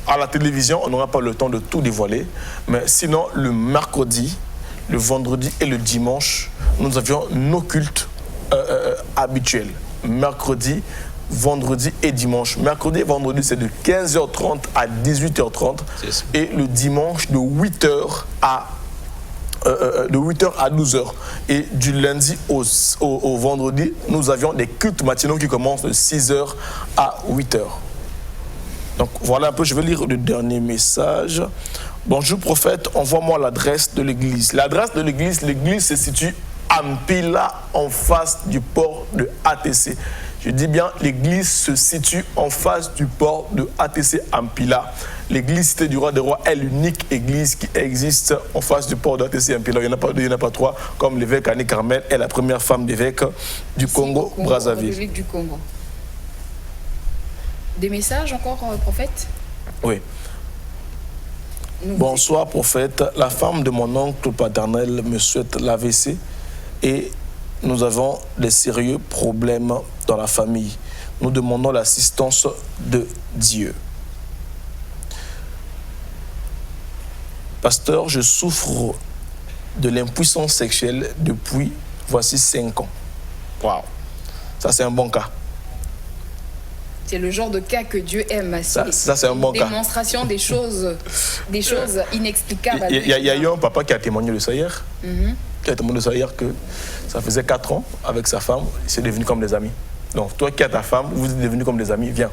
à la télévision, on n'aura pas le temps de tout dévoiler. Mais sinon, le mercredi, le vendredi et le dimanche, nous avions nos cultes habituels. Mercredi, vendredi et dimanche. Mercredi et vendredi, c'est de 15h30 à 18h30. Et le dimanche, de 8h à 12h. Et du lundi au vendredi, nous avions des cultes matinaux qui commencent de 6h à 8h. Donc voilà un peu, je vais lire le dernier message. Bonjour prophète, envoie-moi l'adresse de l'église. L'adresse de l'église se situe à Mpila, en face du port de ATC. Je dis bien, l'église se situe en face du port de ATC à Mpila. L'église Cité du Roi des Rois est l'unique église qui existe en face du port de ATC à Mpila. Il n'y en a pas deux, il n'y en a pas trois, comme l'évêque Annie Carmel est la première femme d'évêque du Congo-Brazzaville. République du Congo. Des messages encore, prophète? Oui. Bonsoir, prophète. La femme de mon oncle paternel me souhaite l'AVC et nous avons des sérieux problèmes dans la famille. Nous demandons l'assistance de Dieu. Pasteur, je souffre de l'impuissance sexuelle depuis voici 5 ans. Waouh, ça c'est un bon cas. C'est le genre de cas que Dieu aime. Ça c'est un bon cas. Démonstration des choses inexplicables. Il y a eu un papa qui a témoigné de ça hier. Qui a témoigné de ça hier que ça faisait 4 ans avec sa femme, ils sont devenus comme des amis. Donc toi qui as ta femme, vous êtes devenus comme des amis, viens.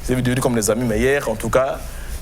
Vous êtes devenus comme des amis, mais hier en tout cas,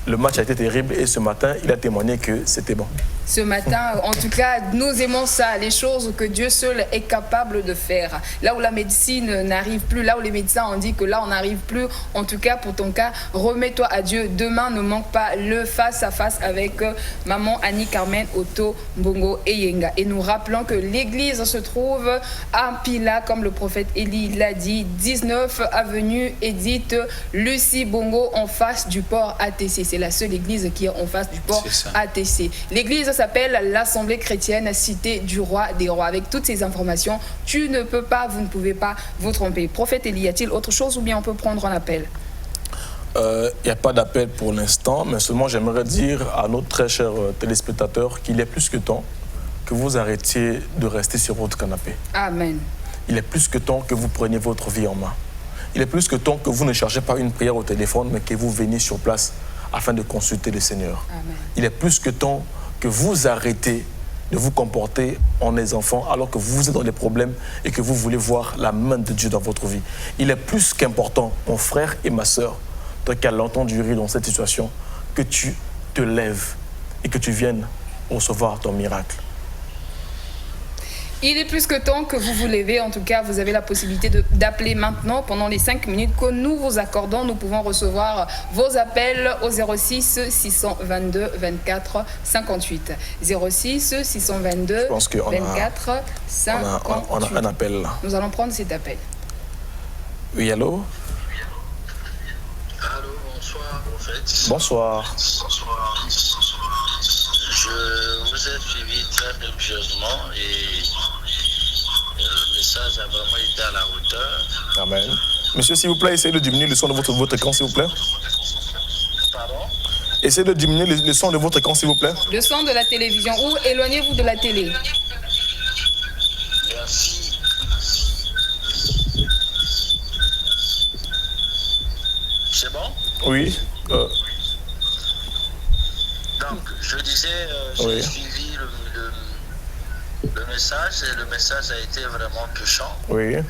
le match a été terrible et ce matin, il a témoigné que c'était bon. Ce matin, en tout cas, nous aimons ça, les choses que Dieu seul est capable de faire. Là où la médecine n'arrive plus, là où les médecins ont dit que là on n'arrive plus, en tout cas pour ton cas, remets-toi à Dieu. Demain ne manque pas le face-à-face avec maman Annie Carmen Otto Mbongo Eyenga. Et nous rappelons que l'église se trouve à Pila, comme le prophète Élie l'a dit, 19 avenue Edith Lucie Bongo en face du port ATC. C'est la seule église qui est en face du port ATC. L'église s'appelle l'Assemblée chrétienne Cité du Roi des Rois. Avec toutes ces informations, tu ne peux pas, vous ne pouvez pas vous tromper. Prophète Élie, y a-t-il autre chose ou bien on peut prendre un appel? Il n'y a pas d'appel pour l'instant, mais seulement j'aimerais dire à nos très chers téléspectateurs qu'il est plus que temps que vous arrêtiez de rester sur votre canapé. Amen. Il est plus que temps que vous preniez votre vie en main. Il est plus que temps que vous ne cherchez pas une prière au téléphone, mais que vous veniez sur place afin de consulter le Seigneur. Amen. Il est plus que temps que vous arrêtez de vous comporter en des enfants alors que vous êtes dans des problèmes et que vous voulez voir la main de Dieu dans votre vie. Il est plus qu'important, mon frère et ma sœur, toi qui as longtemps duré dans cette situation, que tu te lèves et que tu viennes recevoir ton miracle. Il est plus que temps que vous vous levez. En tout cas, vous avez la possibilité d'appeler maintenant pendant les 5 minutes que nous vous accordons. Nous pouvons recevoir vos appels au 06 622 24 58. 06 622 24 58. On a un appel là. Nous allons prendre cet appel. Oui, allô? Allô, bonsoir, prophète. Bonsoir. Je vous ai suivi très religieusement et le message a vraiment été à la hauteur. Amen. Monsieur, s'il vous plaît, essayez de diminuer le son de votre écran, s'il vous plaît. Pardon? Essayez de diminuer le son de votre écran, s'il vous plaît. Le son de la télévision ou éloignez-vous de la télé. Merci. C'est bon? Oui. Donc, je disais, j'ai suivi le message et le message a été vraiment touchant. Oui. Et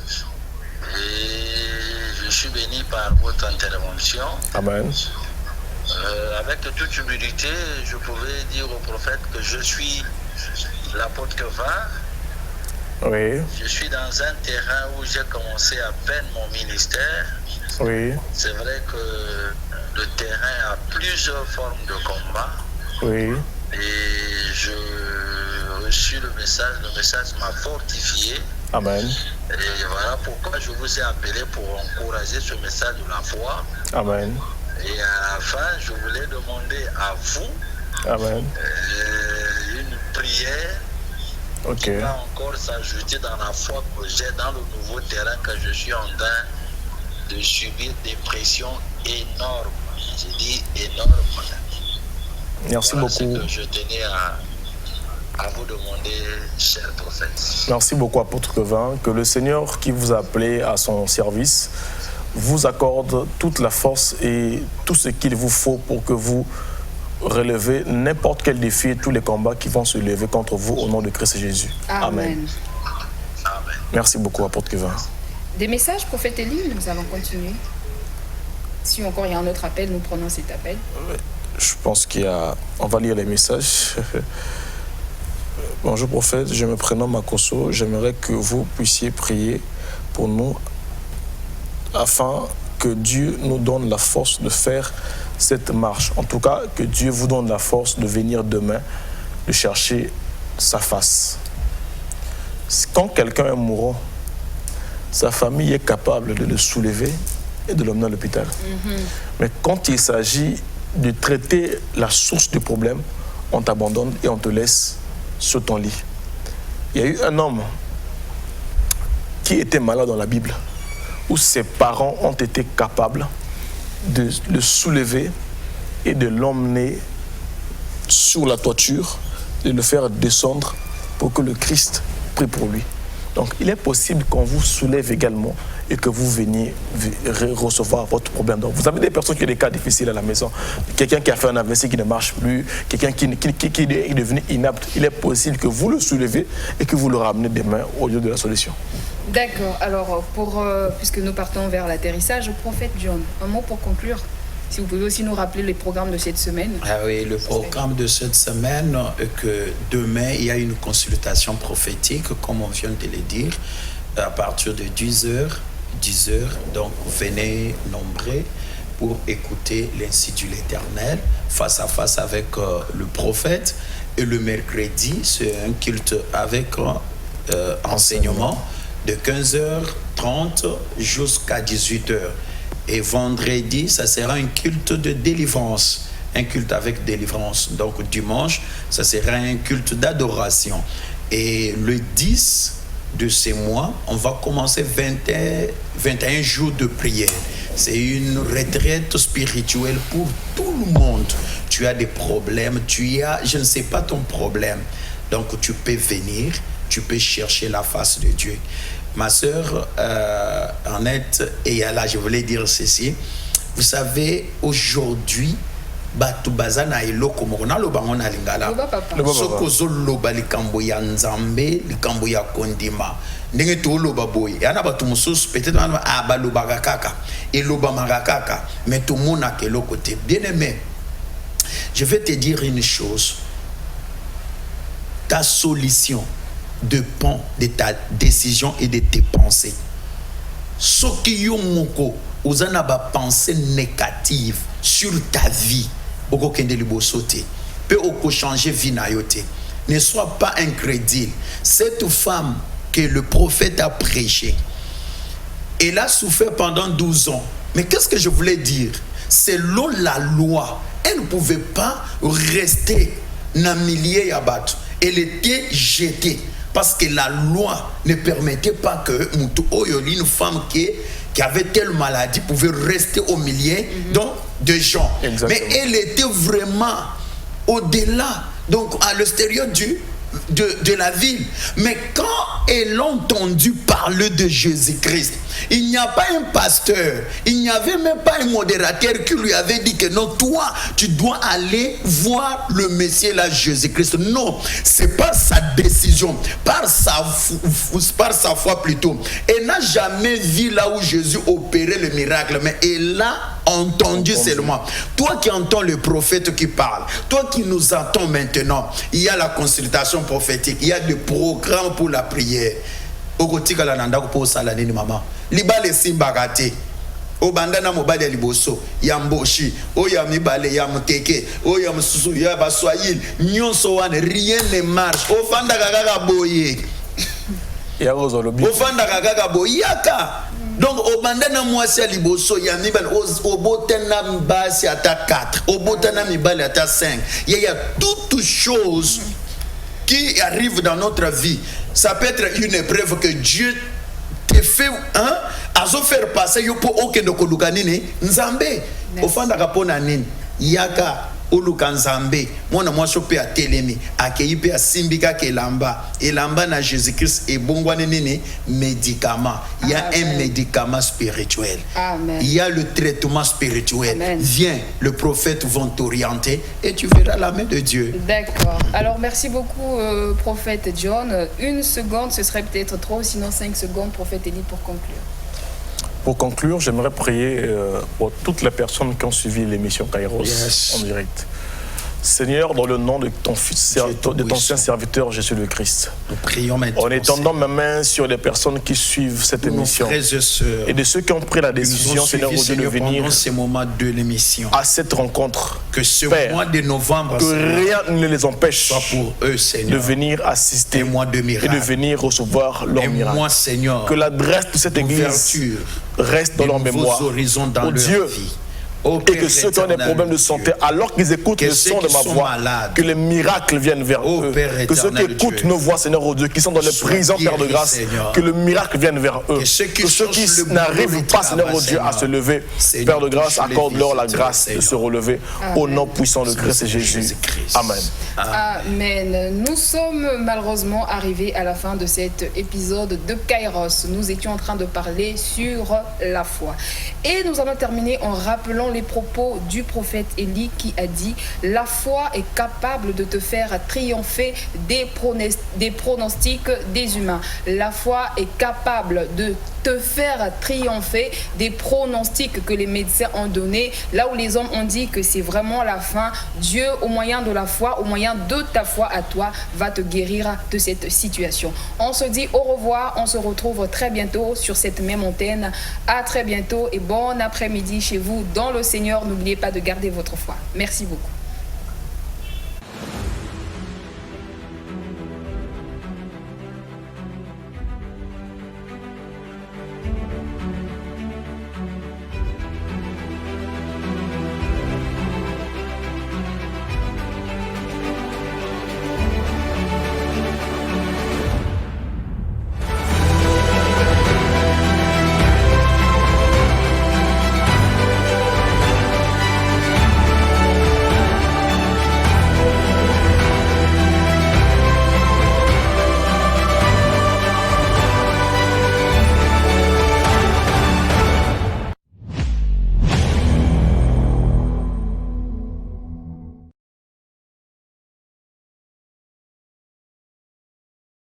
je suis béni par votre intervention. Amen. Avec toute humilité, je pouvais dire au prophète que je suis l'apôtre Kevin. Oui. Je suis dans un terrain où j'ai commencé à peine mon ministère. Oui. C'est vrai que le terrain a plusieurs formes de combat. Oui. Et je reçu le message m'a fortifié. Amen. Et voilà pourquoi je vous ai appelé pour encourager ce message de la foi. Amen. Et à la fin, je voulais demander à vous Amen. une prière Ok. qui va encore s'ajouter dans la foi que j'ai dans le nouveau terrain que je suis en train de subir des pressions énormes. Je dis énormes. Merci Voilà beaucoup. ce que je tenais à vous demander, cher prophète. Merci beaucoup, apôtre Kevin. Que le Seigneur qui vous a appelé à son service vous accorde toute la force et tout ce qu'il vous faut pour que vous relevez n'importe quel défi et tous les combats qui vont se lever contre vous au nom de Christ Jésus. Amen. Amen. Merci beaucoup, apôtre Kevin. Des messages, prophète Élie, nous allons continuer. Si encore il y a un autre appel, nous prenons cet appel. Je pense qu'il y a... On va lire les messages. Bonjour prophète, je me prénomme Makoso. J'aimerais que vous puissiez prier pour nous afin que Dieu nous donne la force de faire cette marche. En tout cas, que Dieu vous donne la force de venir demain, de chercher sa face. Quand quelqu'un est mourant, sa famille est capable de le soulever et de l'emmener à l'hôpital. Mais quand il s'agit de traiter la source du problème, on t'abandonne et on te laisse sur ton lit. Il y a eu un homme qui était malade dans la Bible, où ses parents ont été capables de le soulever et de l'emmener sur la toiture, de le faire descendre pour que le Christ prie pour lui. Donc il est possible qu'on vous soulève également et que vous veniez recevoir votre problème. Donc vous avez des personnes qui ont des cas difficiles à la maison, quelqu'un qui a fait un AVC qui ne marche plus, quelqu'un qui est devenu inapte. Il est possible que vous le soulevez et que vous le ramenez demain au lieu de la solution. D'accord. Alors, puisque nous partons vers l'atterrissage, prophète John, un mot pour conclure. Si vous pouvez aussi nous rappeler les programmes de cette semaine. Ah oui, le programme de cette semaine, que demain, il y a une consultation prophétique, comme on vient de le dire, à partir de 10h. Donc, venez nombreux pour écouter l'Institut de l'Éternel face à face avec le prophète. Et le mercredi, c'est un culte avec enseignement de 15h30 jusqu'à 18h. Et vendredi, ça sera un culte de délivrance, un culte avec délivrance. Donc dimanche, ça sera un culte d'adoration. Et le 10 de ces mois, on va commencer 21 jours de prière. C'est une retraite spirituelle pour tout le monde. Tu as des problèmes, je ne sais pas ton problème. Donc tu peux venir, tu peux chercher la face de Dieu. Ma sœur Annette et Yala, je voulais dire ceci. Vous savez, aujourd'hui, batu bazana eloko mona lo bango na lingala soko zo loba likambo ya nzambe likambo ya kondima ndenge to loba boy yana batu mususu peut-être ba loba kaka et loba makaka mais tout monde a quel côté bien aimé. Je vais te dire une chose. Ta solution dépend de ta décision et de tes pensées. Ce qui yo moko ozana ba pensée négative sur ta vie. Peut changer vie na yote. Ne sois pas incrédule. Cette femme que le prophète a prêché, elle a souffert pendant 12 ans. Mais qu'est-ce que je voulais dire? Selon la loi, elle ne pouvait pas rester dans le milieu yabat. Elle était jetée parce que la loi ne permettait pas que une femme qui avait telle maladie pouvait rester au milieu donc, de gens. Exactement. Mais elle était vraiment au-delà, donc à l'extérieur de la ville. Mais quand elle a entendu parler de Jésus-Christ, il n'y a pas un pasteur, il n'y avait même pas un modérateur qui lui avait dit que non, toi, tu dois aller voir le Messie là, Jésus-Christ. Non, c'est pas sa décision, par sa foi plutôt. Elle n'a jamais vu là où Jésus opérait le miracle, mais elle a entendu seulement. Toi qui entends le prophète qui parle, toi qui nous entends maintenant, il y a la consultation prophétique, il y a des programmes pour la prière. Okotika la nanda ko sala nini mama libale simbagate obandana mobali liboso ya mboshi o ya mibale ya muteke o ya msusu ya baswahili nyonso wane rien ne marche ofanda kaka boye ya ozolobi ofanda kaka boye yaka. Donc obandana mwasi liboso ya mibale obotena mbasi ata 4 obotena mibale ata 5. Il y a toutes choses qui arrivent dans notre vie. Ça peut être une épreuve que Dieu te fait, à se faire passer, yo po aucun de kolukanine, nzambe, ofanda kapona nini, yaka, oluka nzambe, mwana mwa sope a telemi, akeipe a simbika ke elamba na Jésus-Christ et bongwane nini, médicament. Il y a un médicament spirituel. Amen. Il y a le traitement spirituel. Amen. Viens, le prophète va t'orienter et tu verras la main de Dieu. D'accord. Alors merci beaucoup, prophète John. 1 seconde, ce serait peut-être trop, sinon 5 secondes, prophète Eli, pour conclure. Pour conclure, j'aimerais prier pour toutes les personnes qui ont suivi l'émission Kairos en direct. Seigneur, dans le nom de ton fils, de ton saint serviteur Jésus le Christ, nous prions maintenant. En étendant ma main sur les personnes qui suivent cette émission et de ceux qui ont pris la décision, Seigneur, de venir ces moments de l'émission à cette rencontre, que ce Père, mois de novembre, que rien ne les empêche pour eux, Seigneur, de venir assister et de venir recevoir leur miracle. Moi, Seigneur, que l'adresse de cette église reste dans leur mémoire. Dans oh Dieu, vie. Et que ceux qui ont des problèmes de santé, alors qu'ils écoutent le son de ma voix, que les miracles viennent vers eux. Que ceux qui écoutent nos voix, Seigneur, oh Dieu, qui sont dans les prisons, Père de grâce, que le miracle vienne vers eux. Que ceux qui n'arrivent pas, Seigneur, oh Dieu, à se lever, Père de grâce, accorde-leur la grâce de se relever. Au nom puissant de Christ Jésus. Amen. Amen. Nous sommes malheureusement arrivés à la fin de cet épisode de Kairos. Nous étions en train de parler sur la foi. Et nous allons terminer en rappelant les propos du prophète Élie qui a dit « La foi est capable de te faire triompher des pronostics des humains. La foi est capable de te faire triompher des pronostics que les médecins ont donnés, là où les hommes ont dit que c'est vraiment la fin. Dieu, au moyen de la foi, au moyen de ta foi à toi, va te guérir de cette situation. » On se dit au revoir, on se retrouve très bientôt sur cette même antenne. À très bientôt et bon après-midi chez vous dans le Seigneur. N'oubliez pas de garder votre foi. Merci beaucoup.